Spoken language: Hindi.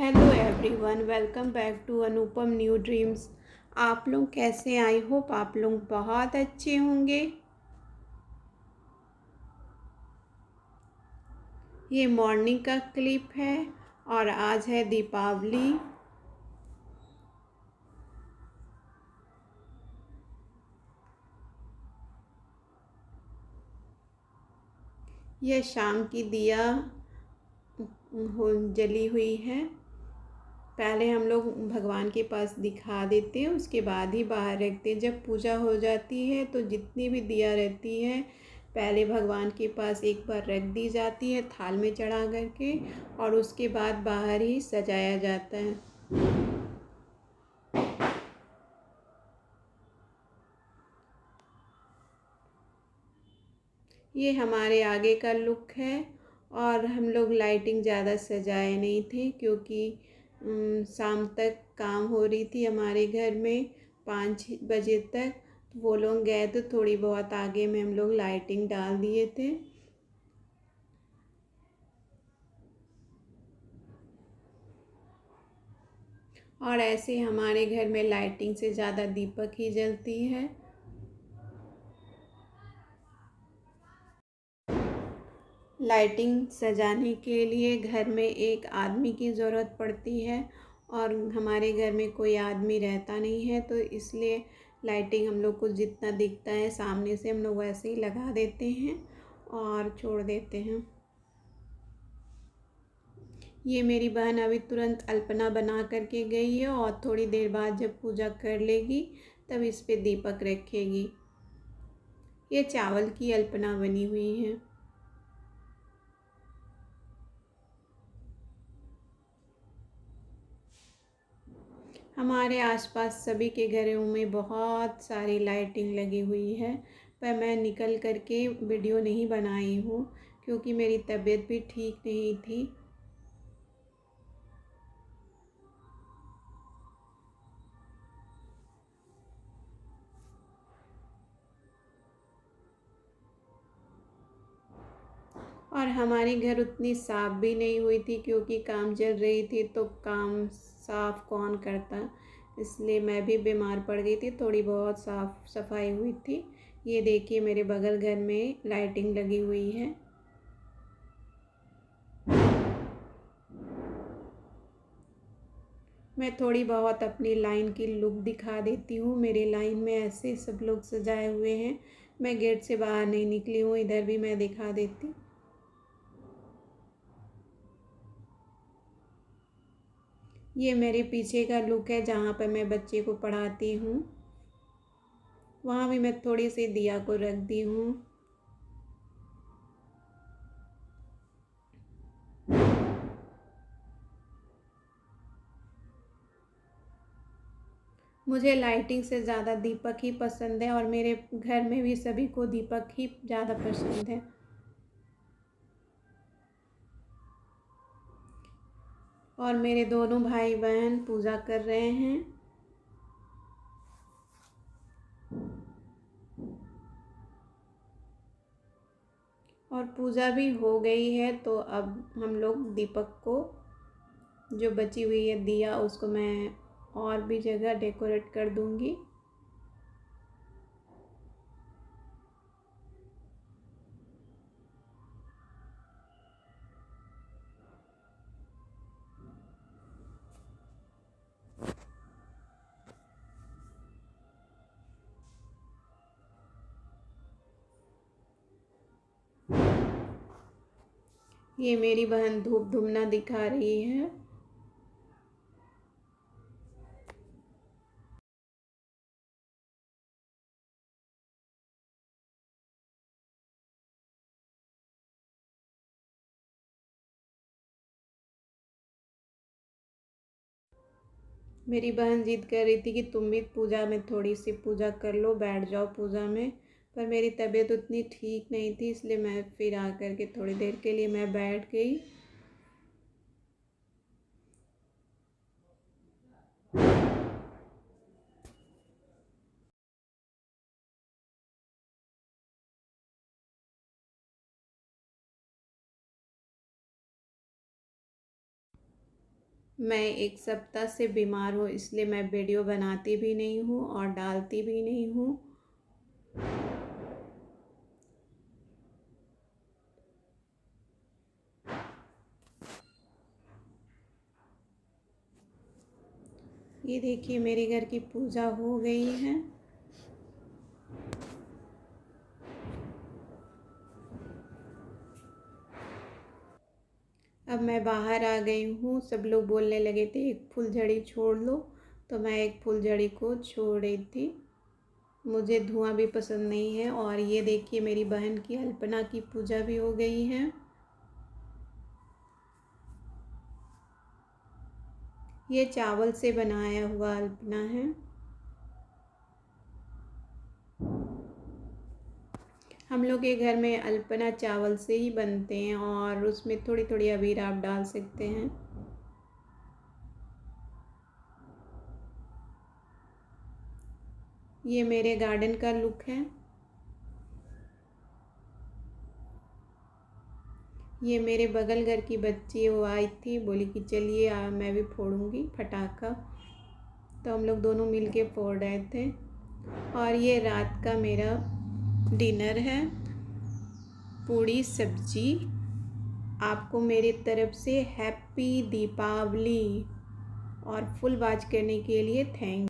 Hello everyone, welcome back to Anupam new dreams. आप लोग कैसे? आई होप आप लोग बहुत अच्छे होंगे। ये मॉर्निंग का क्लिप है और आज है दीपावली। यह शाम की दिया जली हुई है। पहले हम लोग भगवान के पास दिखा देते हैं, उसके बाद ही बाहर रखते हैं। जब पूजा हो जाती है तो जितनी भी दिया रहती है पहले भगवान के पास एक बार रख दी जाती है थाल में चढ़ा करके, और उसके बाद बाहर ही सजाया जाता है। ये हमारे आगे का लुक है। और हम लोग लाइटिंग ज़्यादा सजाए नहीं थे क्योंकि शाम तक काम हो रही थी हमारे घर में 5 बजे तक। तो वो लोग गए तो थोड़ी बहुत आगे में हम लोग लाइटिंग डाल दिए थे। और ऐसे हमारे घर में लाइटिंग से ज़्यादा दीपक ही जलती है। लाइटिंग सजाने के लिए घर में एक आदमी की ज़रूरत पड़ती है, और हमारे घर में कोई आदमी रहता नहीं है, तो इसलिए लाइटिंग हम लोग को जितना दिखता है सामने से हम लोग वैसे ही लगा देते हैं और छोड़ देते हैं। ये मेरी बहन अभी तुरंत अल्पना बना करके गई है, और थोड़ी देर बाद जब पूजा कर लेगी तब इस पे दीपक रखेगी। ये चावल की अल्पना बनी हुई है। हमारे आसपास सभी के घरों में बहुत सारी लाइटिंग लगी हुई है, पर मैं निकल करके वीडियो नहीं बनाई हूँ क्योंकि मेरी तबीयत भी ठीक नहीं थी। और हमारी घर उतनी साफ़ भी नहीं हुई थी क्योंकि काम चल रही थी, तो काम साफ़ कौन करता, इसलिए मैं भी बीमार पड़ गई थी। थोड़ी बहुत साफ़ सफाई हुई थी। ये देखिए मेरे बगल घर में लाइटिंग लगी हुई है। मैं थोड़ी बहुत अपनी लाइन की लुक दिखा देती हूँ। मेरी लाइन में ऐसे सब लोग सजाए हुए हैं। मैं गेट से बाहर नहीं निकली हूँ, इधर भी मैं दिखा देती। ये मेरे पीछे का लुक है जहाँ पर मैं बच्चे को पढ़ाती हूँ। वहाँ भी मैं थोड़ी सी दिया को रख दी हूँ। मुझे लाइटिंग से ज़्यादा दीपक ही पसंद है, और मेरे घर में भी सभी को दीपक ही ज़्यादा पसंद है। और मेरे दोनों भाई बहन पूजा कर रहे हैं। और पूजा भी हो गई है, तो अब हम लोग दीपक को, जो बची हुई है दिया, उसको मैं और भी जगह डेकोरेट कर दूंगी। ये मेरी बहन धूप धूमना दिखा रही है। मेरी बहन जिद कर रही थी कि तुम भी पूजा में थोड़ी सी पूजा कर लो, बैठ जाओ पूजा में। पर मेरी तबीयत उतनी ठीक नहीं थी, इसलिए मैं फिर आकर के थोड़ी देर के लिए मैं बैठ गई। मैं एक सप्ताह से बीमार हूँ, इसलिए मैं वीडियो बनाती भी नहीं हूँ और डालती भी नहीं हूँ। ये देखिए मेरे घर की पूजा हो गई है। अब मैं बाहर आ गई हूँ। सब लोग बोलने लगे थे एक फुलझड़ी छोड़ लो, तो मैं एक फुलझड़ी को छोड़ रही थी। मुझे धुआं भी पसंद नहीं है। और ये देखिए मेरी बहन की अल्पना की पूजा भी हो गई है। ये चावल से बनाया हुआ अल्पना है। हम लोग के घर में अल्पना चावल से ही बनते हैं और उसमें थोड़ी थोड़ी अबीर आप डाल सकते हैं। ये मेरे गार्डन का लुक है। ये मेरे बगल घर की बच्ची वो आई थी, बोली कि चलिए मैं भी फोड़ूंगी पटाखा, तो हम लोग दोनों मिलके फोड़ रहे थे। और ये रात का मेरा डिनर है, पूड़ी सब्जी। आपको मेरी तरफ से हैप्पी दीपावली और फुल वॉच करने के लिए थैंक